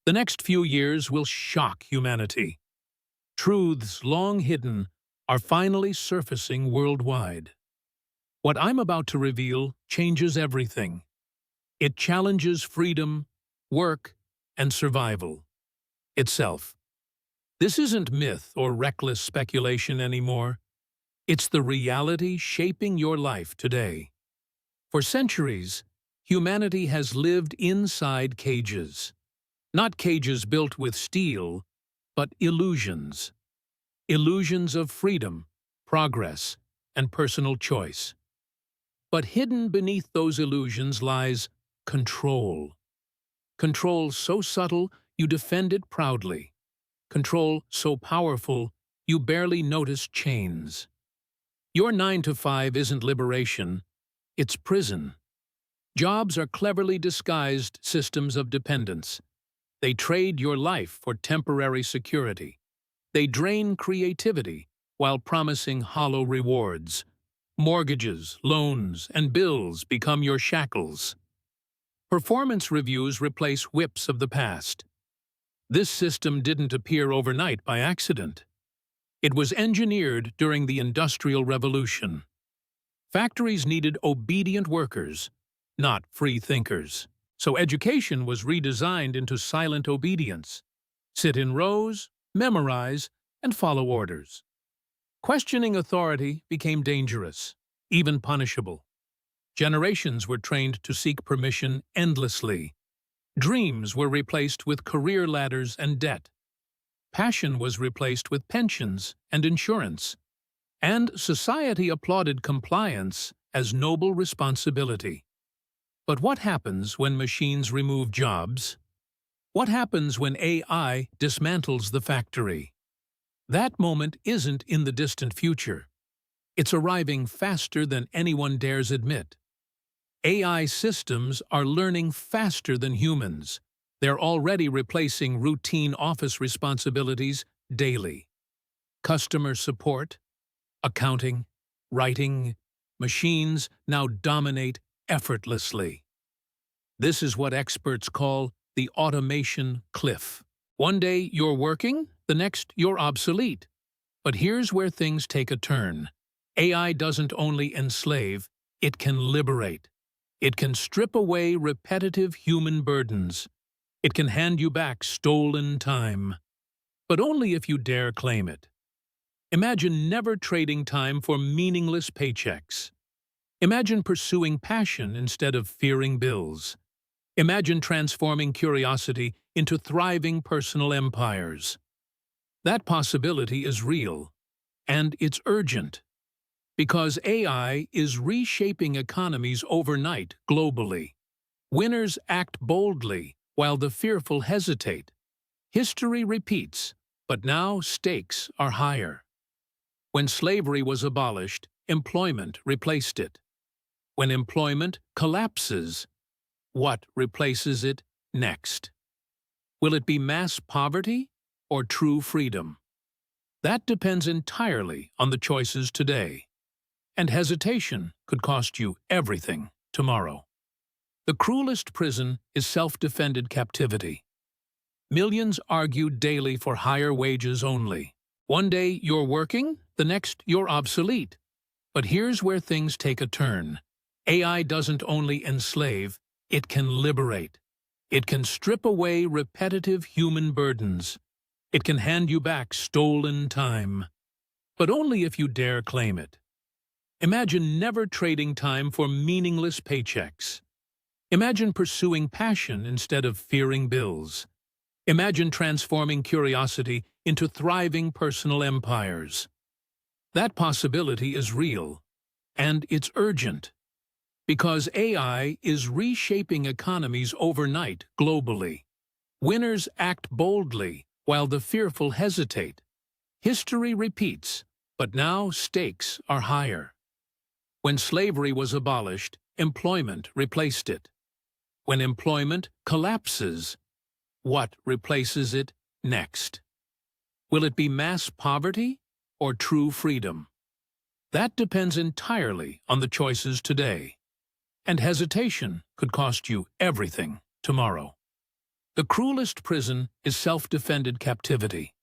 The next few years will shock humanity. Truths long hidden are finally surfacing worldwide. What I'm about to reveal changes everything. It challenges freedom, work, and survival itself. This isn't myth or reckless speculation anymore. It's the reality shaping your life today. For centuries, humanity has lived inside cages. Not cages built with steel, but illusions. Illusions of freedom, progress, and personal choice. But hidden beneath those illusions lies control. Control so subtle you defend it proudly. Control so powerful you barely notice chains. Your 9 to 5 isn't liberation, it's prison. Jobs are cleverly disguised systems of dependence. They trade your life for temporary security. They drain creativity while promising hollow rewards. Mortgages, loans, and bills become your shackles. Performance reviews replace whips of the past. This system didn't appear overnight by accident. It was engineered during the Industrial Revolution. Factories needed obedient workers, not free thinkers. So education was redesigned into silent obedience. Sit in rows, memorize, and follow orders. Questioning authority became dangerous, even punishable. Generations were trained to seek permission endlessly. Dreams were replaced with career ladders and debt. Passion was replaced with pensions and insurance. And society applauded compliance as noble responsibility. But what happens when machines remove jobs? What happens when AI dismantles the factory? That moment isn't in the distant future. It's arriving faster than anyone dares admit. AI systems are learning faster than humans. They're already replacing routine office responsibilities daily. Customer support, accounting, writing, machines now dominate effortlessly. This is what experts call the automation cliff. One day you're working, the next you're obsolete. But here's where things take a turn. AI doesn't only enslave, it can liberate. It can strip away repetitive human burdens. It can hand you back stolen time. But only if you dare claim it. Imagine never trading time for meaningless paychecks. Imagine pursuing passion instead of fearing bills. Imagine transforming curiosity into thriving personal empires. That possibility is real, and it's urgent. Because AI is reshaping economies overnight globally. Winners act boldly, while the fearful hesitate. History repeats, but now stakes are higher. When slavery was abolished, employment replaced it. When employment collapses, what replaces it next? Will it be mass poverty or true freedom? That depends entirely on the choices today. And hesitation could cost you everything tomorrow. The cruelest prison is self-defended captivity. Millions argue daily for higher wages only. One day you're working, the next you're obsolete. But here's where things take a turn. AI doesn't only enslave, it can liberate. It can strip away repetitive human burdens. It can hand you back stolen time. But only if you dare claim it. Imagine never trading time for meaningless paychecks. Imagine pursuing passion instead of fearing bills. Imagine transforming curiosity into thriving personal empires. That possibility is real, and it's urgent. Because AI is reshaping economies overnight globally. Winners act boldly, while the fearful hesitate. History repeats, but now stakes are higher. When slavery was abolished, employment replaced it. When employment collapses, what replaces it next? Will it be mass poverty or true freedom? That depends entirely on the choices today. And hesitation could cost you everything tomorrow. The cruelest prison is self-defended captivity.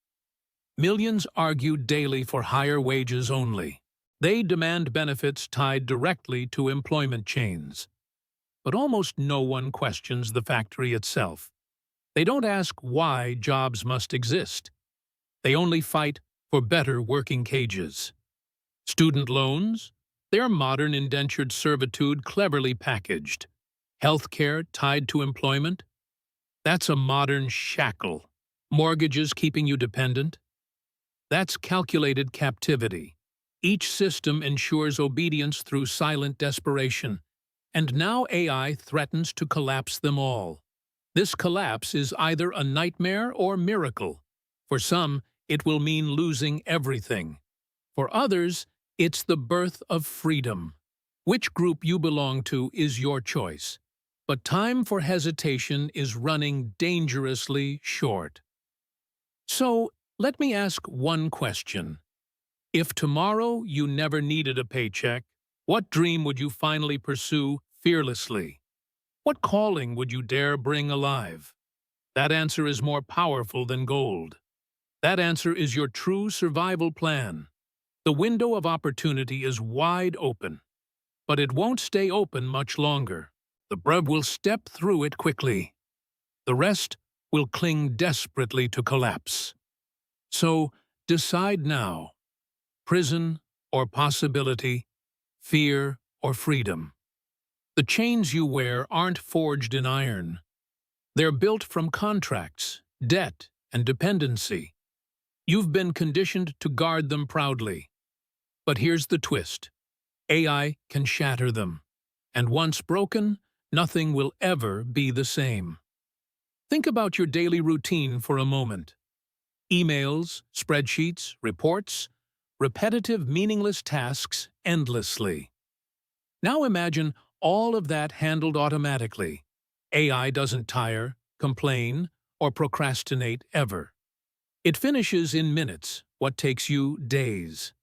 Millions argue daily for higher wages only. They demand benefits tied directly to employment chains. But almost no one questions the factory itself. They don't ask why jobs must exist. They only fight for better working cages. Student loans? They're modern indentured servitude cleverly packaged. Healthcare tied to employment? That's a modern shackle. Mortgages keeping you dependent? That's calculated captivity. Each system ensures obedience through silent desperation. And now AI threatens to collapse them all. This collapse is either a nightmare or miracle. For some, it will mean losing everything. For others, it's the birth of freedom. Which group you belong to is your choice. But time for hesitation is running dangerously short. So, let me ask one question. If tomorrow you never needed a paycheck, what dream would you finally pursue fearlessly? What calling would you dare bring alive? That answer is more powerful than gold. That answer is your true survival plan. The window of opportunity is wide open, but it won't stay open much longer. The brave will step through it quickly. The rest will cling desperately to collapse. So, decide now. Prison or possibility, fear or freedom. The chains you wear aren't forged in iron. They're built from contracts, debt, and dependency. You've been conditioned to guard them proudly. But here's the twist. AI can shatter them. And once broken, nothing will ever be the same. Think about your daily routine for a moment. Emails, spreadsheets, reports, repetitive, meaningless tasks endlessly. Now imagine all of that handled automatically. AI doesn't tire, complain, or procrastinate ever. It finishes in minutes what takes you days.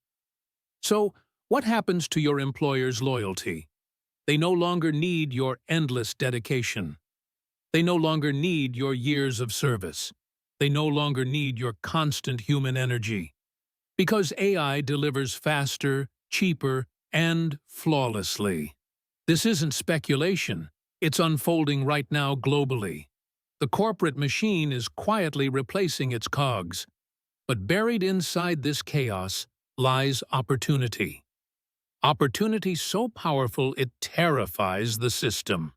So, what happens to your employer's loyalty? They no longer need your endless dedication. They no longer need your years of service. They no longer need your constant human energy. Because AI delivers faster, cheaper, and flawlessly. This isn't speculation. It's unfolding right now globally. The corporate machine is quietly replacing its cogs. But buried inside this chaos lies opportunity. Opportunity so powerful it terrifies the system.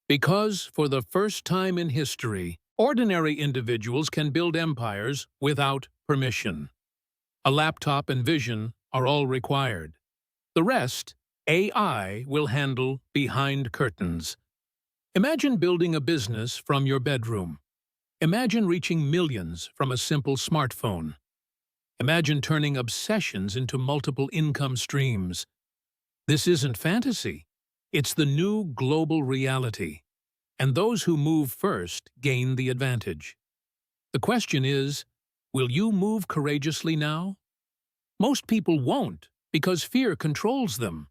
Because, for the first time in history, ordinary individuals can build empires without permission. A laptop and vision are all required. The rest, AI will handle behind curtains. Imagine building a business from your bedroom. Imagine reaching millions from a simple smartphone. Imagine turning obsessions into multiple income streams. This isn't fantasy. It's the new global reality. And those who move first gain the advantage. The question is, will you move courageously now? Most people won't, because fear controls them.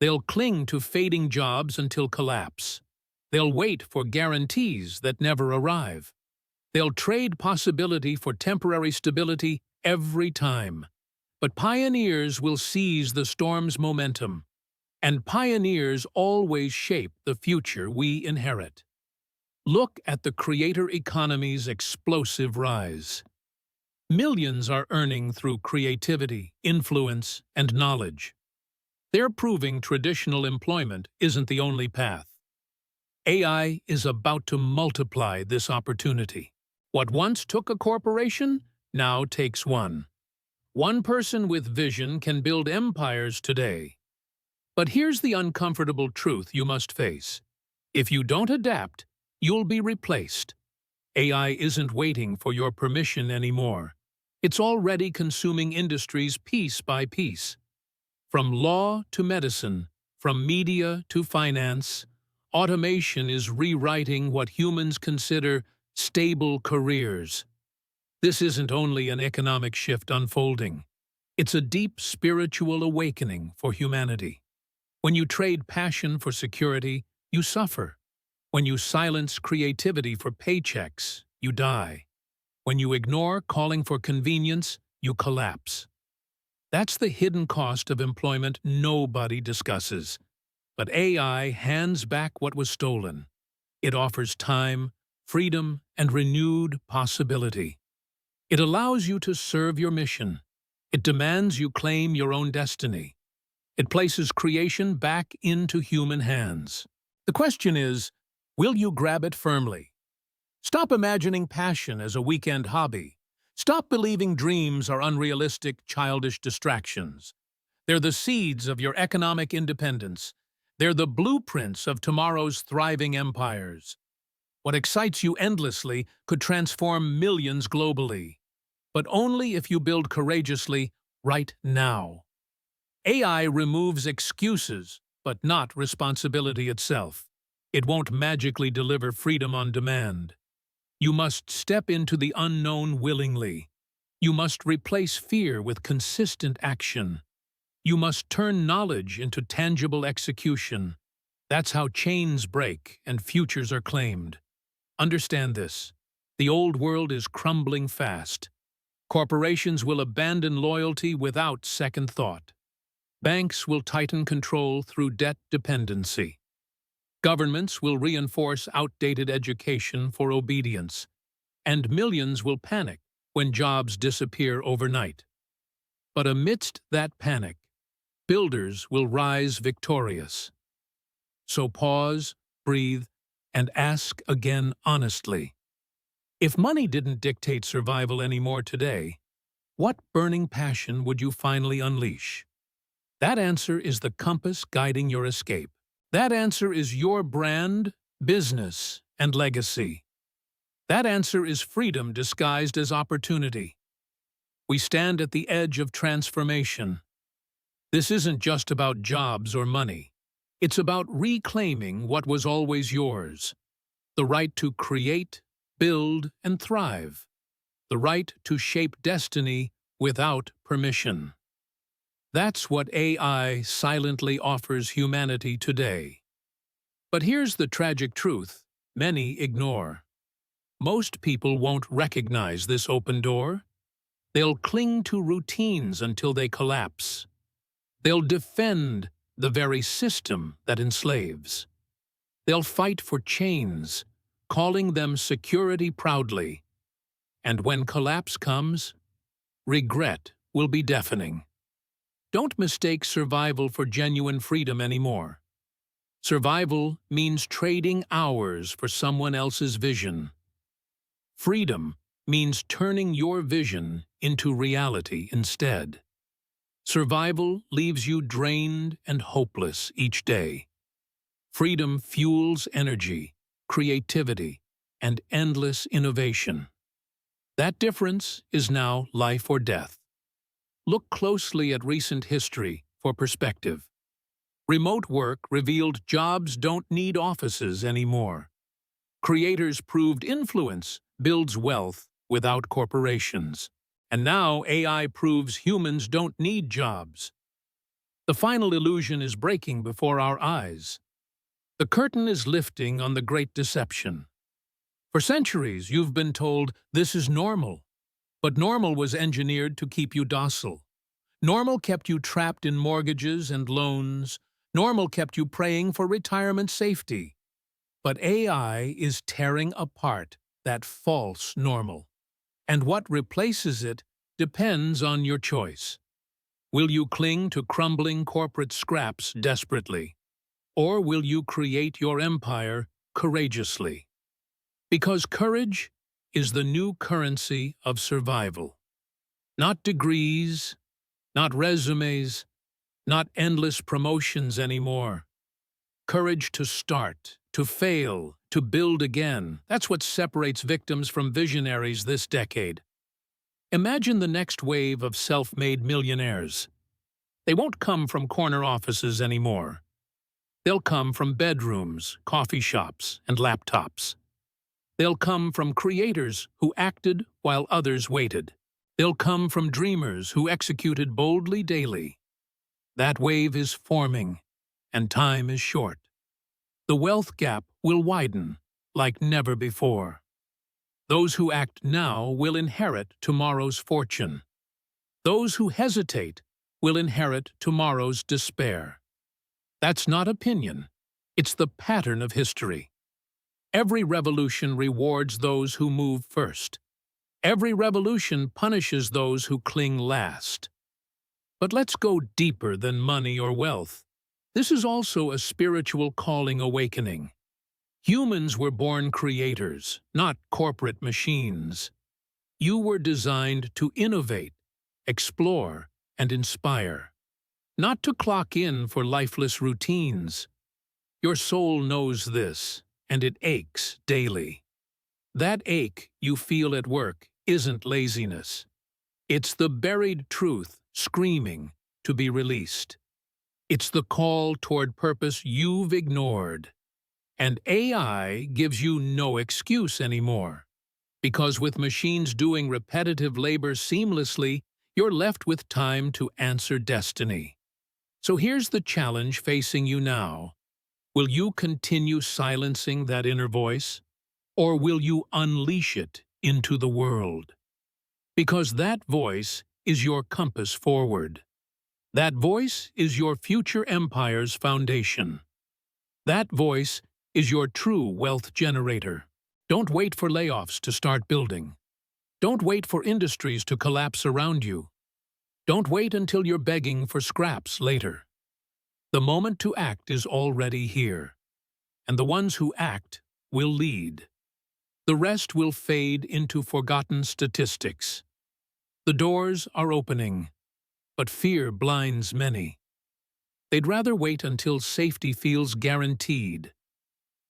They'll cling to fading jobs until collapse. They'll wait for guarantees that never arrive. They'll trade possibility for temporary stability every time. But pioneers will seize the storm's momentum. And pioneers always shape the future we inherit. Look at the creator economy's explosive rise. Millions are earning through creativity, influence, and knowledge. They're proving traditional employment isn't the only path. AI is about to multiply this opportunity. What once took a corporation now takes one. One person with vision can build empires today. But here's the uncomfortable truth you must face. If you don't adapt, you'll be replaced. AI isn't waiting for your permission anymore. It's already consuming industries piece by piece. From law to medicine, from media to finance, automation is rewriting what humans consider stable careers. This isn't only an economic shift unfolding. It's a deep spiritual awakening for humanity. When you trade passion for security, you suffer. When you silence creativity for paychecks, you die. When you ignore calling for convenience, you collapse. That's the hidden cost of employment nobody discusses. But AI hands back what was stolen. It offers time, freedom, and renewed possibility. It allows you to serve your mission. It demands you claim your own destiny. It places creation back into human hands. The question is, will you grab it firmly? Stop imagining passion as a weekend hobby. Stop believing dreams are unrealistic, childish distractions. They're the seeds of your economic independence. They're the blueprints of tomorrow's thriving empires. What excites you endlessly could transform millions globally, but only if you build courageously right now. AI removes excuses, but not responsibility itself. It won't magically deliver freedom on demand. You must step into the unknown willingly. You must replace fear with consistent action. You must turn knowledge into tangible execution. That's how chains break and futures are claimed. Understand this. The old world is crumbling fast. Corporations will abandon loyalty without second thought. Banks will tighten control through debt dependency. Governments will reinforce outdated education for obedience. And millions will panic when jobs disappear overnight. But amidst that panic, builders will rise victorious. So pause, breathe, and ask again honestly. If money didn't dictate survival anymore today, what burning passion would you finally unleash? That answer is the compass guiding your escape. That answer is your brand, business, and legacy. That answer is freedom disguised as opportunity. We stand at the edge of transformation. This isn't just about jobs or money. It's about reclaiming what was always yours. The right to create, build, and thrive. The right to shape destiny without permission. That's what AI silently offers humanity today. But here's the tragic truth many ignore. Most people won't recognize this open door. They'll cling to routines until they collapse. They'll defend the very system that enslaves. They'll fight for chains, calling them security proudly. And when collapse comes, regret will be deafening. Don't mistake survival for genuine freedom anymore. Survival means trading hours for someone else's vision. Freedom means turning your vision into reality instead. Survival leaves you drained and hopeless each day. Freedom fuels energy, creativity, and endless innovation. That difference is now life or death. Look closely at recent history for perspective. Remote work revealed jobs don't need offices anymore. Creators proved influence builds wealth without corporations. And now AI proves humans don't need jobs. The final illusion is breaking before our eyes. The curtain is lifting on the great deception. For centuries, you've been told this is normal. But normal was engineered to keep you docile. Normal kept you trapped in mortgages and loans. Normal kept you praying for retirement safety. But AI is tearing apart that false normal. And what replaces it depends on your choice. Will you cling to crumbling corporate scraps desperately? Or will you create your empire courageously? Because courage is the new currency of survival. Not degrees, not resumes, not endless promotions anymore. Courage to start, to fail, to build again. That's what separates victims from visionaries this decade. Imagine the next wave of self-made millionaires. They won't come from corner offices anymore. They'll come from bedrooms, coffee shops, and laptops. They'll come from creators who acted while others waited. They'll come from dreamers who executed boldly daily. That wave is forming, and time is short. The wealth gap will widen like never before. Those who act now will inherit tomorrow's fortune. Those who hesitate will inherit tomorrow's despair. That's not opinion. It's the pattern of history. Every revolution rewards those who move first. Every revolution punishes those who cling last. But let's go deeper than money or wealth. This is also a spiritual calling awakening. Humans were born creators, not corporate machines. You were designed to innovate, explore, and inspire, not to clock in for lifeless routines. Your soul knows this, and it aches daily. That ache you feel at work isn't laziness. It's the buried truth screaming to be released. It's the call toward purpose you've ignored. And AI gives you no excuse anymore. Because with machines doing repetitive labor seamlessly, you're left with time to answer destiny. So here's the challenge facing you now. Will you continue silencing that inner voice? Or will you unleash it into the world? Because that voice is your compass forward. That voice is your future empire's foundation. That voice is your true wealth generator. Don't wait for layoffs to start building. Don't wait for industries to collapse around you. Don't wait until you're begging for scraps later. The moment to act is already here. And the ones who act will lead. The rest will fade into forgotten statistics. The doors are opening, but fear blinds many. They'd rather wait until safety feels guaranteed.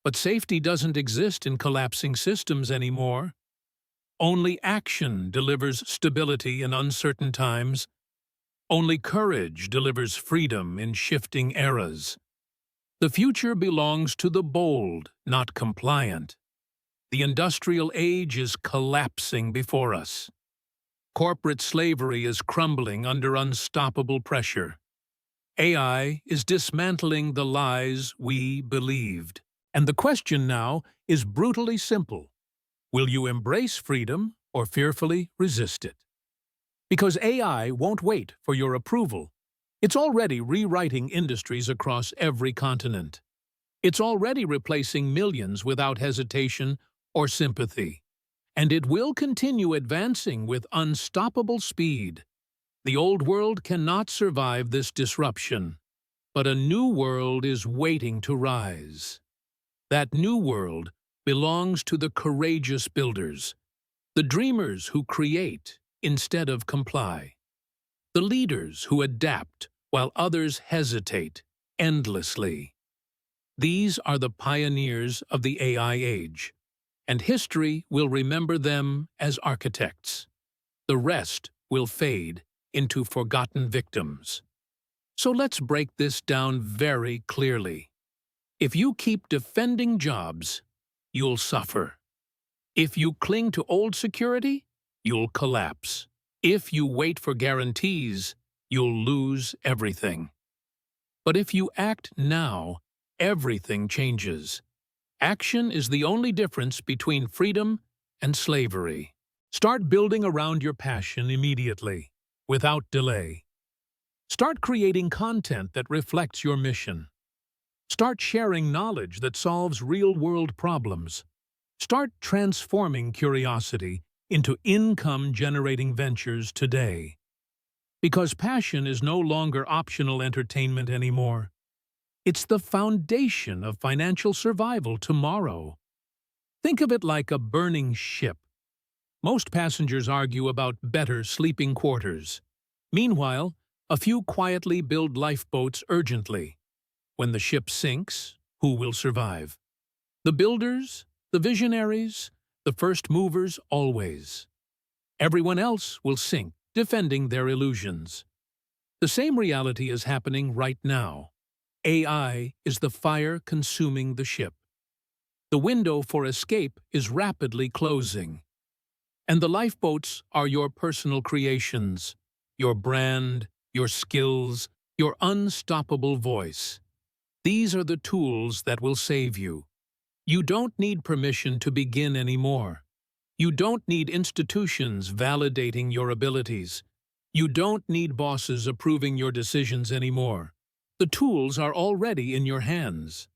But safety doesn't exist in collapsing systems anymore. Only action delivers stability in uncertain times. Only courage delivers freedom in shifting eras. The future belongs to the bold, not compliant. The industrial age is collapsing before us. Corporate slavery is crumbling under unstoppable pressure. AI is dismantling the lies we believed. And the question now is brutally simple. Will you embrace freedom or fearfully resist it? Because AI won't wait for your approval. It's already rewriting industries across every continent. It's already replacing millions without hesitation or sympathy. And it will continue advancing with unstoppable speed. The old world cannot survive this disruption, but a new world is waiting to rise. That new world belongs to the courageous builders, the dreamers who create instead of comply, the leaders who adapt while others hesitate endlessly. These are the pioneers of the AI age, and history will remember them as architects. The rest will fade into forgotten victims. So let's break this down very clearly. If you keep defending jobs, you'll suffer. If you cling to old security, you'll collapse. If you wait for guarantees, you'll lose everything. But if you act now, everything changes. Action is the only difference between freedom and slavery. Start building around your passion immediately, without delay. Start creating content that reflects your mission. Start sharing knowledge that solves real-world problems. Start transforming curiosity into income-generating ventures today. Because passion is no longer optional entertainment anymore. It's the foundation of financial survival tomorrow. Think of it like a burning ship. Most passengers argue about better sleeping quarters. Meanwhile, a few quietly build lifeboats urgently. When the ship sinks, who will survive? The builders, the visionaries, the first movers always. Everyone else will sink, defending their illusions. The same reality is happening right now. AI is the fire consuming the ship. The window for escape is rapidly closing. And the lifeboats are your personal creations, your brand, your skills, your unstoppable voice. These are the tools that will save you. You don't need permission to begin anymore. You don't need institutions validating your abilities. You don't need bosses approving your decisions anymore. The tools are already in your hands.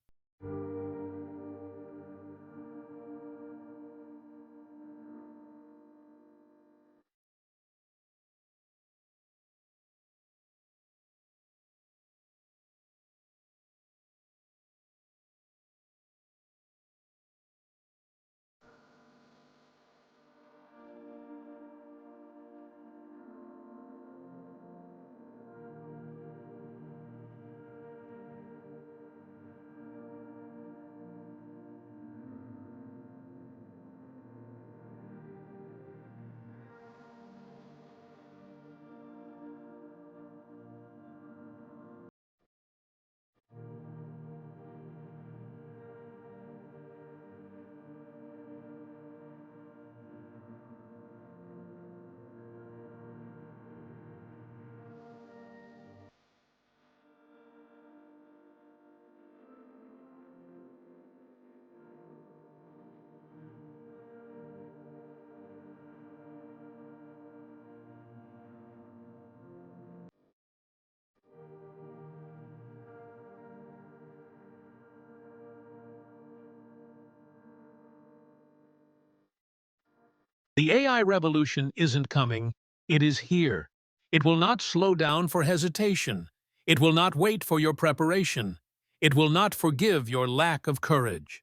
The AI revolution isn't coming, it is here. It will not slow down for hesitation. It will not wait for your preparation. It will not forgive your lack of courage.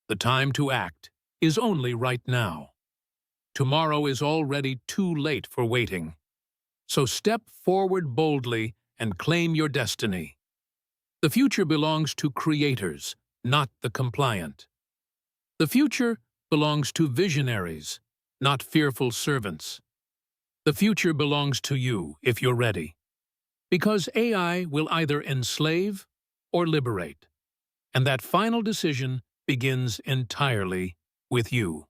The time to act is only right now. Tomorrow is already too late for waiting. So step forward boldly and claim your destiny. The future belongs to creators, not the compliant. The future belongs to visionaries, not fearful servants. The future belongs to you if you're ready. Because AI will either enslave or liberate. And that final decision begins entirely with you.